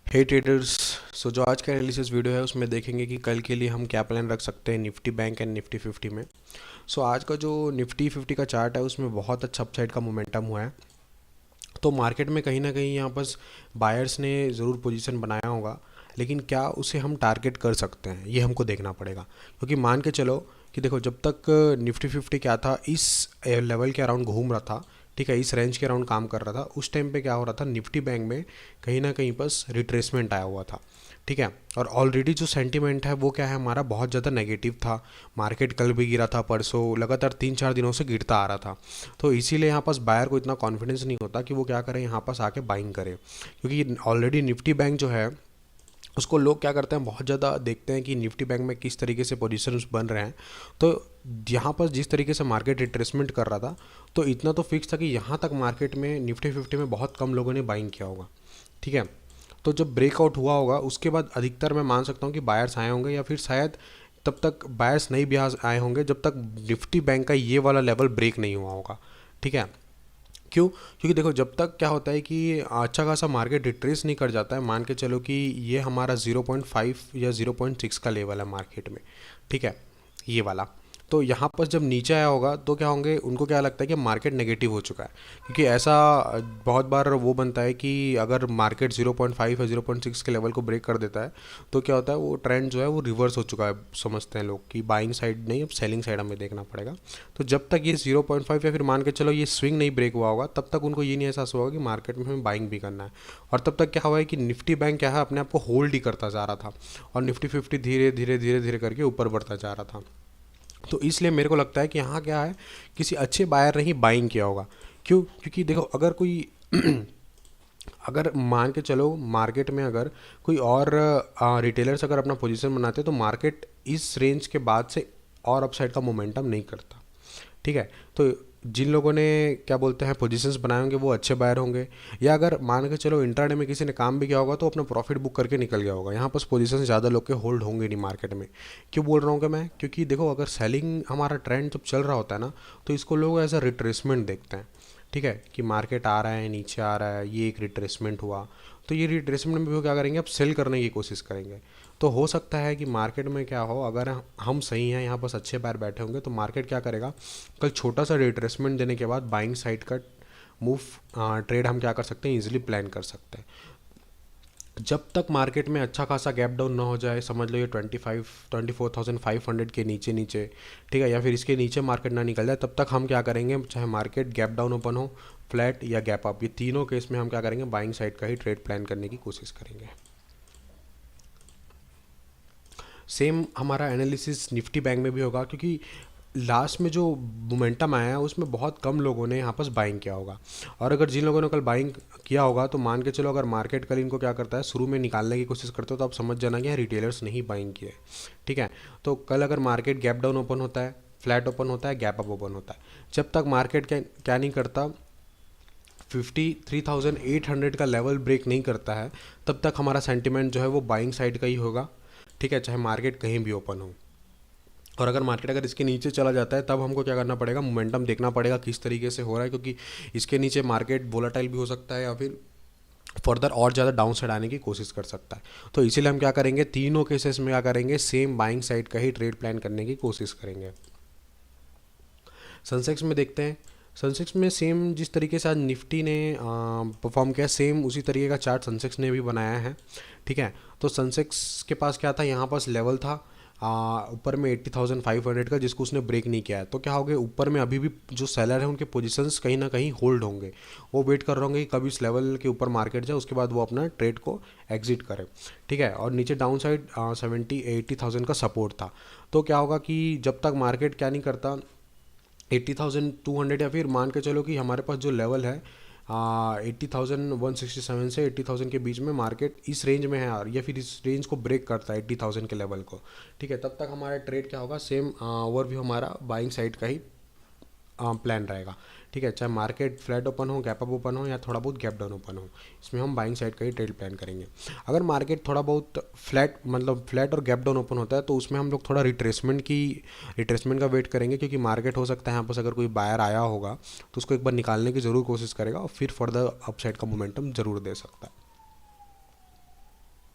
हे traders. सो जो आज का एनालिसिस वीडियो है उसमें देखेंगे कि कल के लिए हम क्या प्लान रख सकते हैं निफ्टी बैंक एंड निफ्टी 50 में। सो आज का जो निफ्टी 50 का चार्ट है उसमें बहुत अच्छा अपसाइड का मोमेंटम हुआ है। तो मार्केट में कहीं ना कहीं यहाँ पर बायर्स ने ज़रूर पोजीशन बनाया होगा, लेकिन क्या उसे हम टारगेट कर सकते हैं ये हमको देखना पड़ेगा। क्योंकि मान के चलो कि देखो, जब तक निफ्टी 50 क्या था, इस लेवल के अराउंड घूम रहा था, ठीक है, इस रेंज के अराउंड काम कर रहा था, उस टाइम पे क्या हो रहा था, निफ्टी बैंक में कहीं ना कहीं बस रिट्रेसमेंट आया हुआ था। ठीक है, और ऑलरेडी जो सेंटीमेंट है वो क्या है, हमारा बहुत ज़्यादा नेगेटिव था। मार्केट कल भी गिरा था, परसों लगातार 3-4 दिनों से गिरता आ रहा था। तो इसीलिए यहाँ पास बायर को इतना कॉन्फिडेंस नहीं होता कि वो क्या करें, यहाँ पास आके बाइंग करे। क्योंकि ऑलरेडी निफ्टी बैंक जो है उसको लोग क्या करते हैं, बहुत ज़्यादा देखते हैं कि निफ्टी बैंक में किस तरीके से पोजीशंस बन रहे हैं। तो यहाँ पर जिस तरीके से मार्केट रिट्रेसमेंट कर रहा था, तो इतना तो फिक्स था कि यहाँ तक मार्केट में निफ्टी 50 में बहुत कम लोगों ने बाइंग किया होगा। ठीक है, तो जब ब्रेकआउट हुआ होगा उसके बाद अधिकतर मैं मान सकता हूँ कि बायर्स आए होंगे, या फिर शायद तब तक बायर्स नहीं भी आए होंगे जब तक निफ्टी बैंक का ये वाला लेवल ब्रेक नहीं हुआ होगा। ठीक है, क्यों? क्योंकि देखो, जब तक क्या होता है कि अच्छा खासा मार्केट रिट्रेस नहीं कर जाता है, मान के चलो कि ये हमारा 0.5 या 0.6 का लेवल है मार्केट में। ठीक है, ये वाला। तो यहाँ पर जब नीचे आया होगा तो क्या होंगे, उनको क्या लगता है कि मार्केट नेगेटिव हो चुका है। क्योंकि ऐसा बहुत बार वो बनता है कि अगर मार्केट 0.5 या 0.6 के लेवल को ब्रेक कर देता है तो क्या होता है, वो ट्रेंड जो है वो रिवर्स हो चुका है, समझते हैं लोग कि बाइंग साइड नहीं, अब सेलिंग साइड हमें देखना पड़ेगा। तो जब तक ये 0.5 या फिर मान के चलो ये स्विंग नहीं ब्रेक हुआ होगा, तब तक उनको ये नहीं एहसास हुआ कि मार्केट में हमें बाइंग भी करना है। और तब तक क्या हुआ है कि निफ्टी बैंक क्या है, अपने आप को होल्ड ही करता जा रहा था, और निफ्टी 50 धीरे धीरे धीरे धीरे करके ऊपर बढ़ता जा रहा था। तो इसलिए मेरे को लगता है कि यहाँ क्या है, किसी अच्छे बायर ने ही बाइंग किया होगा। क्यों? क्योंकि देखो, अगर कोई अगर मान के चलो मार्केट में अगर कोई और रिटेलर्स अगर अपना पोजीशन बनाते तो मार्केट इस रेंज के बाद से और अपसाइड का मोमेंटम नहीं करता। ठीक है, तो जिन लोगों ने क्या बोलते हैं पोजीशंस बनाए होंगे वो अच्छे बायर होंगे। या अगर मान के चलो इंट्राडे में किसी ने काम भी किया होगा तो अपना प्रॉफिट बुक करके निकल गया होगा। यहाँ पर पोजीशंस ज़्यादा लोग के होल्ड होंगे नहीं मार्केट में। क्यों बोल रहा हूँ कि मैं, क्योंकि देखो, अगर सेलिंग हमारा ट्रेंड जब चल रहा होता है ना, तो इसको लोग एज अ रिट्रेसमेंट देखते हैं। ठीक है, कि मार्केट आ रहा है, नीचे आ रहा है, ये एक रिट्रेसमेंट हुआ, तो ये रिट्रेसमेंट में भी वो क्या करेंगे, अब सेल करने की कोशिश करेंगे। तो हो सकता है कि मार्केट में क्या हो, अगर हम सही हैं, यहाँ पास अच्छे बायर बैठे होंगे, तो मार्केट क्या करेगा, कल छोटा सा रिट्रेसमेंट देने के बाद बाइंग साइड का मूव ट्रेड हम क्या कर सकते हैं, इजीली प्लान कर सकते हैं। जब तक मार्केट में अच्छा खासा गैप डाउन ना हो जाए, समझ लो ये 24,500 के नीचे नीचे, ठीक है, या फिर इसके नीचे मार्केट ना निकल जाए, तब तक हम क्या करेंगे, चाहे मार्केट गैप डाउन ओपन हो, फ्लैट या गैप अप, ये तीनों केस में हम क्या करेंगे, बाइंग साइड का ही ट्रेड प्लान करने की कोशिश करेंगे। सेम हमारा एनालिसिस निफ्टी बैंक में भी होगा, क्योंकि लास्ट में जो मोमेंटम आया है उसमें बहुत कम लोगों ने यहाँ पास बाइंग किया होगा। और अगर जिन लोगों ने कल बाइंग किया होगा तो मान के चलो, अगर मार्केट कल इनको क्या करता है, शुरू में निकालने की कोशिश करते हो, तो आप समझ जाना कि रिटेलर्स नहीं बाइंग किए। ठीक है, तो कल अगर मार्केट गैप डाउन ओपन होता है, फ्लैट ओपन होता है, गैप अप ओपन होता है, जब तक मार्केट क्या नहीं करता, 53,800 का लेवल ब्रेक नहीं करता है, तब तक हमारा सेंटिमेंट जो है वो बाइंग साइड का ही होगा। ठीक है, चाहे मार्केट कहीं भी ओपन हो। और अगर मार्केट अगर इसके नीचे चला जाता है, तब हमको क्या करना पड़ेगा, मोमेंटम देखना पड़ेगा किस तरीके से हो रहा है, क्योंकि इसके नीचे मार्केट वोलेटाइल भी हो सकता है, या फिर फर्दर और ज़्यादा डाउन साइड आने की कोशिश कर सकता है। तो इसीलिए हम क्या करेंगे, तीनों केसेस में क्या करेंगे, सेम बाइंग साइड का ही ट्रेड प्लान करने की कोशिश करेंगे। सनसेक्स में देखते हैं। सनसेक्स में सेम जिस तरीके से आज निफ्टी ने परफॉर्म किया, सेम उसी तरीके का चार्ट सनसेक्स ने भी बनाया है। ठीक है, तो सनसेक्स के पास क्या था, यहाँ पास लेवल था ऊपर में 80,500 का, जिसको उसने ब्रेक नहीं किया है। तो क्या हो गया, ऊपर में अभी भी जो सेलर है उनके पोजीशंस कहीं ना कहीं होल्ड होंगे। वो वेट कर रहे होंगे कि कब इस लेवल के ऊपर मार्केट जाए, उसके बाद वो अपना ट्रेड को एग्जिट करे। ठीक है, और नीचे डाउन साइड 80,000 का सपोर्ट था। तो क्या होगा कि जब तक मार्केट क्या नहीं करता, 80,200, या फिर मान के चलो कि हमारे पास जो लेवल है 80,167 से 80,000 के बीच में मार्केट इस रेंज में है, या फिर इस रेंज को ब्रेक करता है 80,000 के लेवल को। ठीक है, तब तक हमारा ट्रेड क्या होगा, सेम ओवरव्यू हमारा बाइंग साइड का ही प्लान रहेगा। ठीक है, चाहे मार्केट फ्लैट ओपन हो, गैप अप ओपन हो, या थोड़ा बहुत गैप डाउन ओपन हो, इसमें हम बाइंग साइड का ही ट्रेड प्लान करेंगे। अगर मार्केट थोड़ा बहुत फ्लैट, मतलब फ्लैट और गैप डाउन ओपन होता है, तो उसमें हम लोग थोड़ा रिट्रेसमेंट का वेट करेंगे, क्योंकि मार्केट हो सकता है यहाँ पर अगर कोई बायर आया होगा तो उसको एक बार निकालने की ज़रूर कोशिश करेगा, और फिर फर्दर अपसाइड का मोमेंटम ज़रूर दे सकता है।